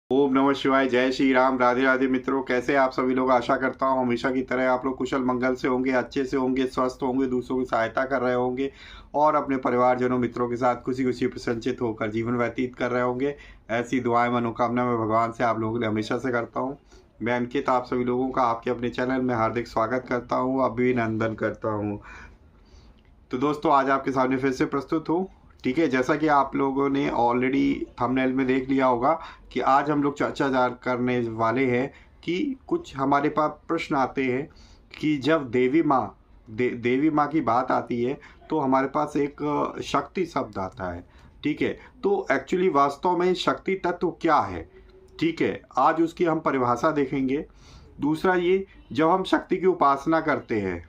ओम नमः शिवाय। जय श्री राम। राधे राधे मित्रों, कैसे आप सभी लोग। आशा करता हूँ हमेशा की तरह आप लोग कुशल मंगल से होंगे, अच्छे से होंगे, स्वस्थ होंगे, दूसरों की सहायता कर रहे होंगे और अपने परिवारजनों मित्रों के साथ खुशी खुशी प्रसन्नचित होकर जीवन व्यतीत कर रहे होंगे। ऐसी दुआएं मनोकामना मैं भगवान से आप लोगों के लिए हमेशा से करता हूँ। मैं अंकित आप सभी लोगों का आपके अपने चैनल में हार्दिक स्वागत करता हूँ, अभिनंदन करता हूँ। तो दोस्तों, आज आपके सामने फिर से प्रस्तुत हूँ। ठीक है, जैसा कि आप लोगों ने ऑलरेडी थंबनेल में देख लिया होगा कि आज हम लोग चर्चा करने वाले हैं कि कुछ हमारे पास प्रश्न आते हैं कि जब देवी माँ की बात आती है तो हमारे पास एक शक्ति शब्द आता है। ठीक है, तो एक्चुअली वास्तव में शक्ति तत्व क्या है, ठीक है, आज उसकी हम परिभाषा देखेंगे। दूसरा ये, जब हम शक्ति की उपासना करते हैं,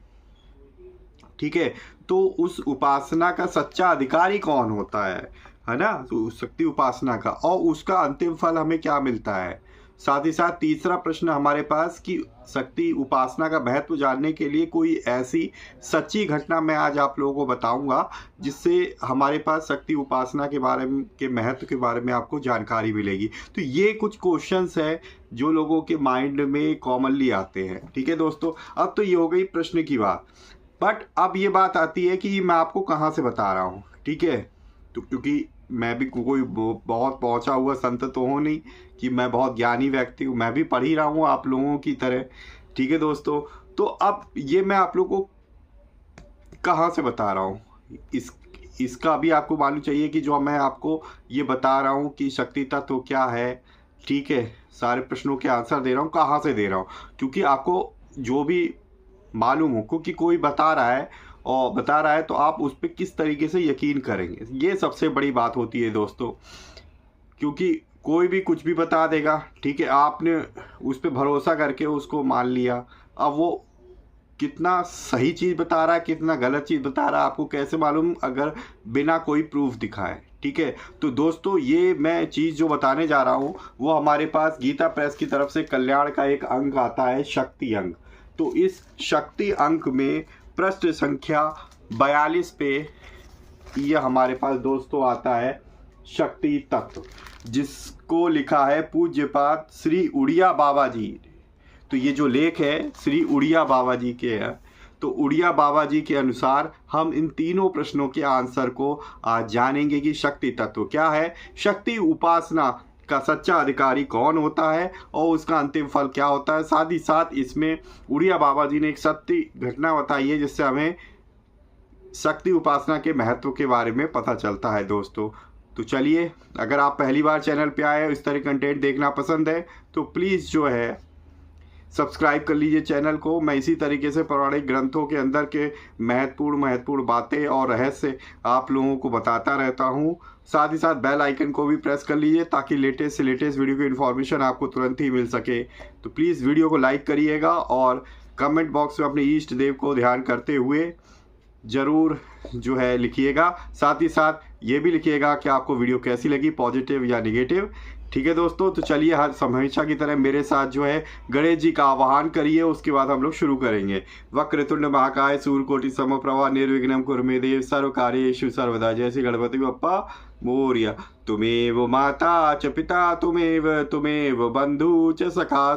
ठीक है, तो उस उपासना का सच्चा अधिकारी कौन होता है ना, तो उस शक्ति उपासना का, और उसका अंतिम फल हमें क्या मिलता है। साथ ही साथ तीसरा प्रश्न हमारे पास कि शक्ति उपासना का महत्व जानने के लिए कोई ऐसी सच्ची घटना मैं आज आप लोगों को बताऊंगा जिससे हमारे पास शक्ति उपासना के बारे में, के महत्व के बारे में आपको जानकारी मिलेगी। तो ये कुछ क्वेश्चंस है जो लोगों के माइंड में कॉमनली आते हैं। ठीक है दोस्तों, अब तो ये हो गई प्रश्न की बात, बट अब ये बात आती है कि मैं आपको कहाँ से बता रहा हूँ। ठीक है, तो क्योंकि मैं भी कोई बहुत पहुँचा हुआ संत तो हूँ नहीं कि मैं बहुत ज्ञानी व्यक्ति हूँ, मैं भी पढ़ ही रहा हूँ आप लोगों की तरह। ठीक है दोस्तों, तो अब ये मैं आप लोगों को कहाँ से बता रहा हूँ, इसका भी आपको मालूम चाहिए कि जो मैं आपको ये बता रहा हूँ कि शक्ति तत्व क्या है। ठीक है, सारे प्रश्नों के आंसर दे रहा हूँ, कहाँ से दे रहा हूँ, क्योंकि आपको जो भी मालूम हो, क्योंकि कोई बता रहा है तो आप उस पर किस तरीके से यकीन करेंगे, ये सबसे बड़ी बात होती है दोस्तों। क्योंकि कोई भी कुछ भी बता देगा, ठीक है, आपने उस पर भरोसा करके उसको मान लिया, अब वो कितना सही चीज़ बता रहा है कितना गलत चीज़ बता रहा है आपको कैसे मालूम, अगर बिना कोई प्रूफ दिखाए। ठीक है, तो दोस्तों ये मैं चीज़ जो बताने जा रहा हूँ वो हमारे पास गीता प्रेस की तरफ से कल्याण का एक अंक आता है, शक्ति अंक। तो इस शक्ति अंक में पृष्ठ संख्या 42 पे यह हमारे पास दोस्तों आता है शक्ति तत्व, जिसको लिखा है पूज्यपाद श्री उड़िया बाबा जी। तो ये जो लेख है श्री उड़िया बाबा जी के है, तो उड़िया बाबा जी के अनुसार हम इन तीनों प्रश्नों के आंसर को आज जानेंगे कि शक्ति तत्व क्या है, शक्ति उपासना का सच्चा अधिकारी कौन होता है और उसका अंतिम फल क्या होता है। साथ ही साथ इसमें उड़िया बाबा जी ने एक सत्य घटना बताई है जिससे हमें शक्ति उपासना के महत्व के बारे में पता चलता है दोस्तों। तो चलिए, अगर आप पहली बार चैनल पे आए, इस तरह कंटेंट देखना पसंद है तो प्लीज़ जो है सब्सक्राइब कर लीजिए चैनल को। मैं इसी तरीके से पौराणिक ग्रंथों के अंदर के महत्वपूर्ण बातें और रहस्य आप लोगों को बताता रहता हूँ। साथ ही साथ बेल आइकन को भी प्रेस कर लीजिए ताकि लेटेस्ट से लेटेस्ट वीडियो की इन्फॉर्मेशन आपको तुरंत ही मिल सके। तो प्लीज़ वीडियो को लाइक करिएगा और कमेंट बॉक्स में अपने इष्ट देव को ध्यान करते हुए ज़रूर जो है लिखिएगा। साथ ही साथ ये भी लिखिएगा कि आपको वीडियो कैसी लगी, पॉजिटिव या निगेटिव। ठीक है दोस्तों, तो चलिए हर हमेशा की तरह मेरे साथ जो है गणेश जी का आवाहन करिए, उसके बाद हम लोग शुरू करेंगे। वक्रतुंड महाकाय सूर्यकोटि समप्रभा निर्विघ्नं कुरु मे देव सर्व कार्येषु सर्वदा। जय श्री गणपति बप्पा मोरया। तुमेव माता च पिता तुमेव बंधु च सखा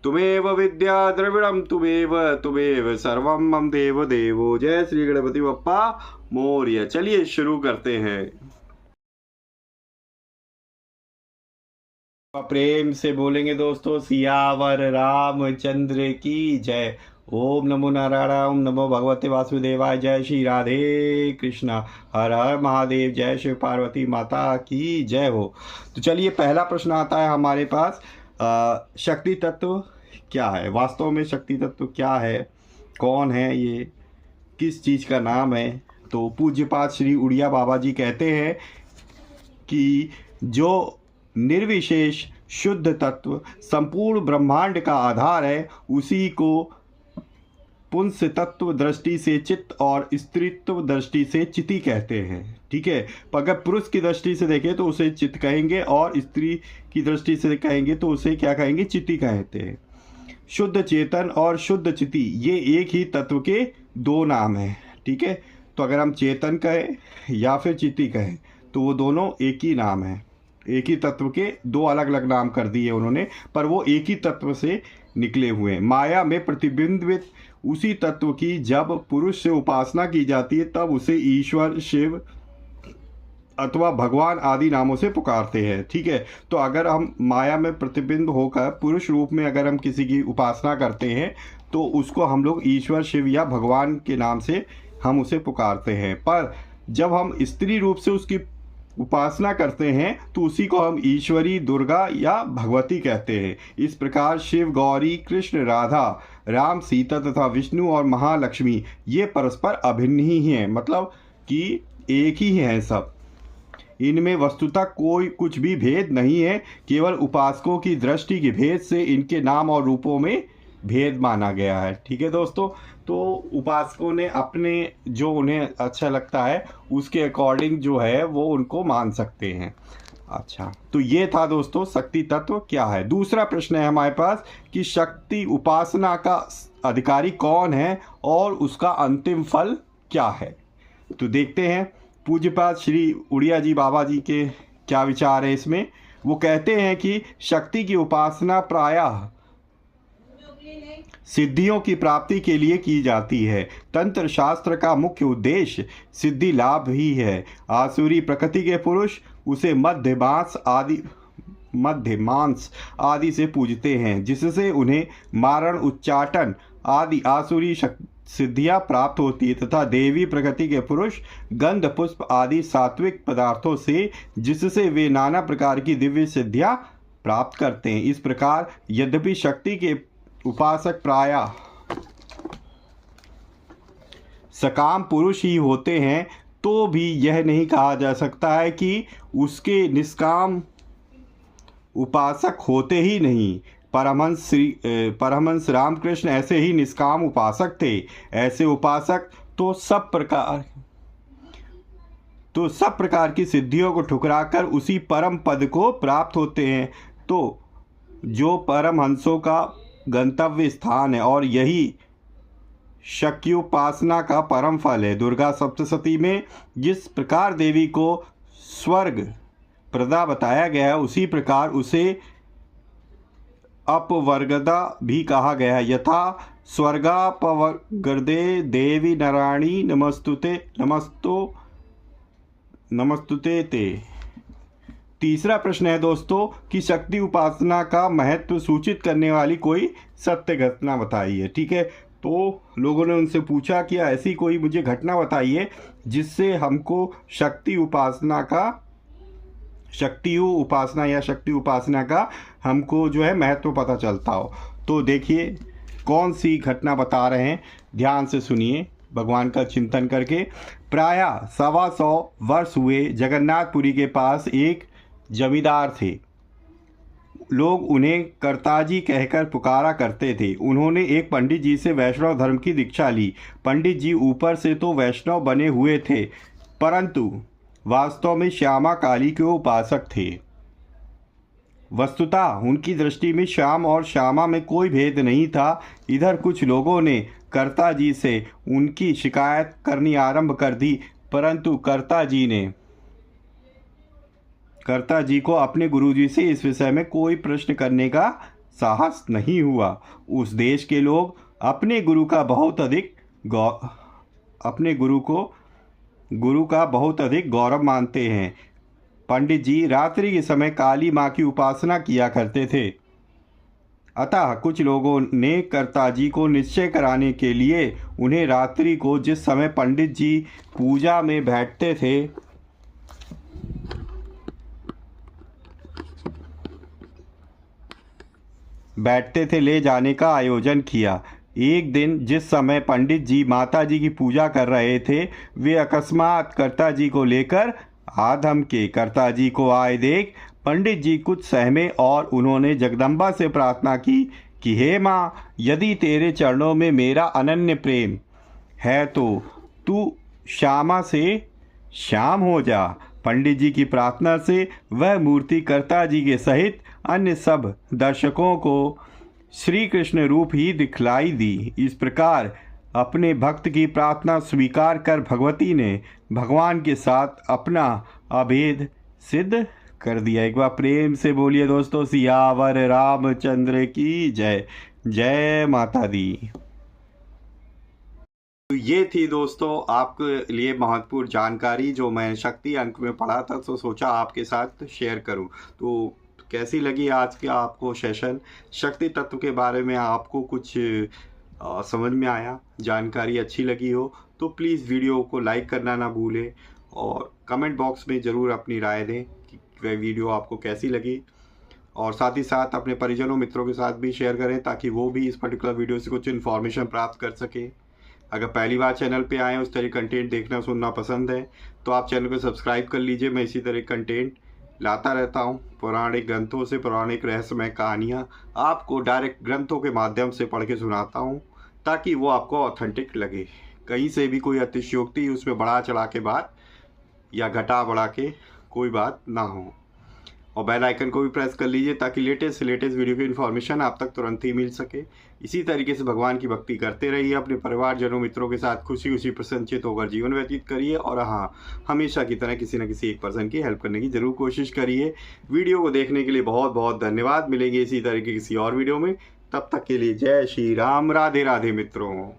तुमेव विद्या द्रविणम तुमेव सर्वम मम देव देवो। जय श्री गणपति बप्पा मोरया। चलिए शुरू करते हैं। प्रेम से बोलेंगे दोस्तों, सियावर रामचंद्र की जय। ओम नमो नारायण, ओम नमो भगवते वासुदेवाय। जय श्री राधे कृष्णा, हर हर महादेव। जय शिव पार्वती माता की जय हो। तो चलिए, पहला प्रश्न आता है हमारे पास, शक्ति तत्व क्या है। वास्तव में शक्ति तत्व क्या है, कौन है ये, किस चीज़ का नाम है। तो पूज्यपाद श्री उड़िया बाबा जी कहते हैं कि जो निर्विशेष शुद्ध तत्व संपूर्ण ब्रह्मांड का आधार है, उसी को पुंस तत्व दृष्टि से चित्त और स्त्रीत्व दृष्टि से चिति कहते हैं। ठीक है, अगर पुरुष की दृष्टि से देखें तो उसे चित्त कहेंगे और स्त्री की दृष्टि से कहेंगे तो उसे क्या कहेंगे, चिति कहते हैं। शुद्ध चेतन और शुद्ध चिति ये एक ही तत्व के दो नाम हैं। ठीक है, तो अगर हम चेतन कहें या फिर चिति कहें तो वो दोनों एक ही नाम है। एक ही तत्व के दो अलग अलग नाम कर दिए उन्होंने, पर वो एक ही तत्व से निकले हुए हैं। माया में प्रतिबिंबित उसी तत्व की जब पुरुष से उपासना की जाती है तब उसे ईश्वर, शिव अथवा भगवान आदि नामों से पुकारते हैं। ठीक है, तो अगर हम माया में प्रतिबिंब होकर पुरुष रूप में अगर हम किसी की उपासना करते हैं तो उसको हम लोग ईश्वर, शिव या भगवान के नाम से हम उसे पुकारते हैं। पर जब हम स्त्री रूप से उसकी उपासना करते हैं तो उसी को हम ईश्वरी, दुर्गा या भगवती कहते हैं। इस प्रकार शिव, गौरी, कृष्ण, राधा, राम, सीता तथा विष्णु और महालक्ष्मी ये परस्पर अभिन्न ही हैं, मतलब कि एक ही हैं सब। इनमें वस्तुतः कोई कुछ भी भेद नहीं है, केवल उपासकों की दृष्टि के भेद से इनके नाम और रूपों में भेद माना गया है। ठीक है दोस्तों, तो उपासकों ने अपने जो उन्हें अच्छा लगता है उसके अकॉर्डिंग जो है वो उनको मान सकते हैं। अच्छा, तो ये था दोस्तों शक्ति तत्व क्या है। दूसरा प्रश्न है हमारे पास कि शक्ति उपासना का अधिकारी कौन है और उसका अंतिम फल क्या है। तो देखते हैं पूज्यपाद श्री उड़िया जी बाबा जी के क्या विचार है इसमें। वो कहते हैं कि शक्ति की उपासना प्रायः सिद्धियों की प्राप्ति के लिए की जाती है। तंत्र शास्त्र का मुख्य उद्देश्य सिद्धि लाभ ही है। आसुरी प्रकृति के पुरुष उसे मध्य मांस आदि से पूजते हैं, जिससे उन्हें मारण, उच्चाटन आदि आसुरी सिद्धियां प्राप्त होती है, तथा देवी प्रकृति के पुरुष गंध, पुष्प आदि सात्विक पदार्थों से, जिससे वे नाना प्रकार की दिव्य सिद्धियां प्राप्त करते हैं। इस प्रकार यद्यपि शक्ति के उपासक प्रायः सकाम पुरुष ही होते हैं, तो भी यह नहीं कहा जा सकता है कि उसके निष्काम उपासक होते ही नहीं। परमहंस रामकृष्ण ऐसे ही निष्काम उपासक थे। ऐसे उपासक तो सब प्रकार की सिद्धियों को ठुकराकर उसी परम पद को प्राप्त होते हैं, तो जो परमहंसों का गंतव्य स्थान है, और यही शक्योपासना का परम फल है। दुर्गा सप्तशती में जिस प्रकार देवी को स्वर्ग प्रदा बताया गया है, उसी प्रकार उसे अपवर्गदा भी कहा गया है। यथा स्वर्गापवर्गदे देवी नारायणी नमस्तुते ते। तीसरा प्रश्न है दोस्तों कि शक्ति उपासना का महत्व सूचित करने वाली कोई सत्य घटना बताइए। ठीक है, तो लोगों ने उनसे पूछा कि ऐसी कोई मुझे घटना बताइए जिससे हमको शक्ति उपासना का हमको जो है महत्व पता चलता हो। तो देखिए कौन सी घटना बता रहे हैं, ध्यान से सुनिए भगवान का चिंतन करके। प्रायः 125 वर्ष हुए जगन्नाथपुरी के पास एक जमींदार थे। लोग उन्हें कर्ताजी कहकर पुकारा करते थे। उन्होंने एक पंडित जी से वैष्णव धर्म की दीक्षा ली। पंडित जी ऊपर से तो वैष्णव बने हुए थे, परंतु वास्तव में श्यामा काली के उपासक थे। वस्तुतः उनकी दृष्टि में श्याम और श्यामा में कोई भेद नहीं था। इधर कुछ लोगों ने कर्ता जी से उनकी शिकायत करनी आरंभ कर दी, परंतु कर्ता जी को अपने गुरुजी से इस विषय में कोई प्रश्न करने का साहस नहीं हुआ। उस देश के लोग अपने गुरु का बहुत अधिक गौरव मानते हैं। पंडित जी रात्रि के समय काली माँ की उपासना किया करते थे। अतः कुछ लोगों ने कर्ता जी को निश्चय कराने के लिए उन्हें रात्रि को जिस समय पंडित जी पूजा में बैठते थे ले जाने का आयोजन किया। एक दिन जिस समय पंडित जी माता जी की पूजा कर रहे थे, वे अकस्मात कर्ता जी को लेकर आधम के। कर्ता जी को आए देख पंडित जी कुछ सहमे और उन्होंने जगदम्बा से प्रार्थना की कि हे माँ, यदि तेरे चरणों में मेरा अनन्य प्रेम है तो तू श्यामा से श्याम हो जा। पंडित जी की प्रार्थना से वह मूर्ति कर्ता जी के सहित अन्य सब दर्शकों को श्री कृष्ण रूप ही दिखलाई दी। इस प्रकार अपने भक्त की प्रार्थना स्वीकार कर भगवती ने भगवान के साथ अपना अभेद सिद्ध कर दिया। एक बार प्रेम से बोलिए दोस्तों, सियावर रामचंद्र की जय। जय माता दी। तो ये थी दोस्तों आपके लिए महत्वपूर्ण जानकारी जो मैं शक्ति अंक में पढ़ा था, तो सोचा आपके साथ शेयर करूं। तो कैसी लगी आज के आपको सेशन? शक्ति तत्व के बारे में आपको कुछ समझ में आया, जानकारी अच्छी लगी हो तो प्लीज़ वीडियो को लाइक करना ना भूलें और कमेंट बॉक्स में ज़रूर अपनी राय दें कि वह वीडियो आपको कैसी लगी। और साथ ही साथ अपने परिजनों मित्रों के साथ भी शेयर करें ताकि वो भी इस पर्टिकुलर वीडियो से कुछ इन्फॉर्मेशन प्राप्त कर सके। अगर पहली बार चैनल पे आए, उस तरह कंटेंट देखना सुनना पसंद है तो आप चैनल को सब्सक्राइब कर लीजिए। मैं इसी तरह कंटेंट लाता रहता हूँ। पौराणिक ग्रंथों से पौराणिक रहस्यमय कहानियाँ आपको डायरेक्ट ग्रंथों के माध्यम से पढ़ के सुनाता हूँ ताकि वो आपको ऑथेंटिक लगे। कहीं से भी कोई अतिशयोक्ति उसमें बढ़ा चढ़ा के बात या घटा बढ़ा के कोई बात ना हो। और बेल आइकन को भी प्रेस कर लीजिए ताकि लेटेस्ट से लेटेस्ट वीडियो की इन्फॉर्मेशन आप तक तुरंत ही मिल सके। इसी तरीके से भगवान की भक्ति करते रहिए, अपने परिवारजनों मित्रों के साथ खुशी खुशी प्रसन्नचित होकर जीवन व्यतीत करिए। और हाँ, हमेशा की तरह किसी न किसी एक पर्सन की हेल्प करने की जरूर कोशिश करिए। वीडियो को देखने के लिए बहुत बहुत धन्यवाद। मिलेंगे इसी तरीके किसी और वीडियो में, तब तक के लिए जय श्री राम। राधे राधे मित्रों।